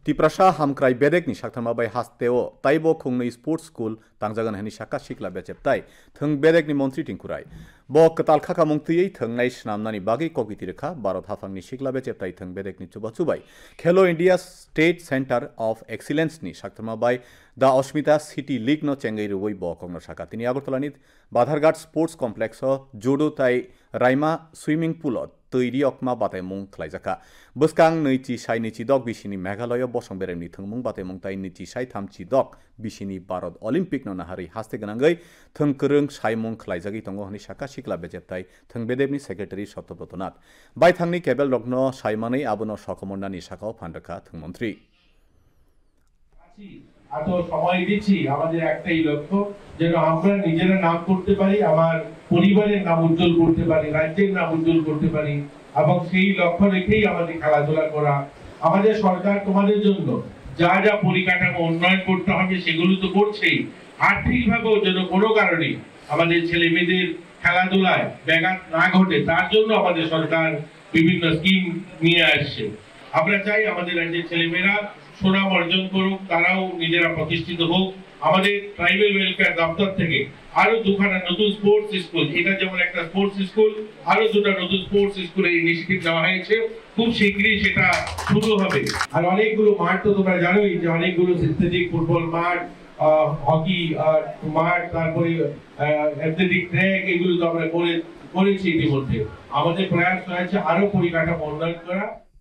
Tiprasha hamkrai bedek ni shaktama bai hasteo taibo khungni sports school tangjagan hani shaka shikla becep tai thung bedek ni montri tingkurai bo katal khaka mongtui thungnai snamnani bagi kokiti rekha Bharat hafangni shikla becep tai thung bedek ni chuba chubai Khelo India State Center of Excellence ni shaktama bai the Ashmita City League no chengai ruoi bo kongno shaka tini Agartala ni Badharghat Sports Complex o judo tai Raima swimming pool tৈরি অকমা বাতাইমুং খ্লাইজাকা বসকাং নৈচি সাই নৈচি দক বিসিনি মেঘালয় বসং বেরেমনি থংমুং বাতাইমুং তাই নৈচি সাই থামচি দক বিসিনি Bharat Olympic no নাহারি হাস্তে গনাঙ্গै थंकरং সাইমুং খ্লাইজাগি তঙ্গ হানি সাকা সিকলা বেজেবতাই थंबेदेबनि secretary Satyavrat नाथ bye थांनि cable रग्न साइमानै आबनो सकमन्डानि साकाव फान्डका थंमन्त्री এত সময় দিচ্ছি আমাদের একটাই লক্ষ্য যেন আমরা নিজেরা নাম করতে পারি আমার পরিবারের নাম উজ্জ্বল করতে পারি রাজ্যের নাম উজ্জ্বল করতে পারি এবং সেই লক্ষ্য রেখেই আমাদের খেলাধুলা করা আমাদের সরকার তোমাদের জন্য যা যা পরিকাঠামো উন্নয়ন করতে হবে সেগুলো তো করছেই আর্থিকভাবেও যেন কোনো কারণে আমাদের ছেলেমেয়েদের খেলাধুলায় ব্যাঘাত না ঘটে তার জন্য আমাদের সরকার বিভিন্ন স্কিম নিয়ে আসছে আমরা চাই আমাদের রাজ্যের ছেলেমেয়েরা সুনাম অর্জন করুক তারাও নিজেরা প্রতিষ্ঠিত হোক আমাদের ট্রাইবাল ওয়েলফেয়ার দপ্তর থেকে আরো দুখানা নতুন স্পোর্টস স্কুল এটা যেমন একটা স্পোর্টস স্কুল আরো দুটো নতুন স্পোর্টস স্কুলের ইনিশিয়েটিভ নেওয়া হয়েছে খুব শীঘ্রই সেটা শুরু হবে আর অনেকগুলো মাঠ তো তোমরা জানোই যে অনেকগুলো সিনথেটিক ফুটবল মাঠ হকি মাঠ তারপরে অ্যাথলেটিক ট্র্যাক এগুলো তো আমরা করেছি ইতিমধ্যে আমাদের প্রয়াস রয়েছে আরো পরিকাঠামো উন্নয়ন করা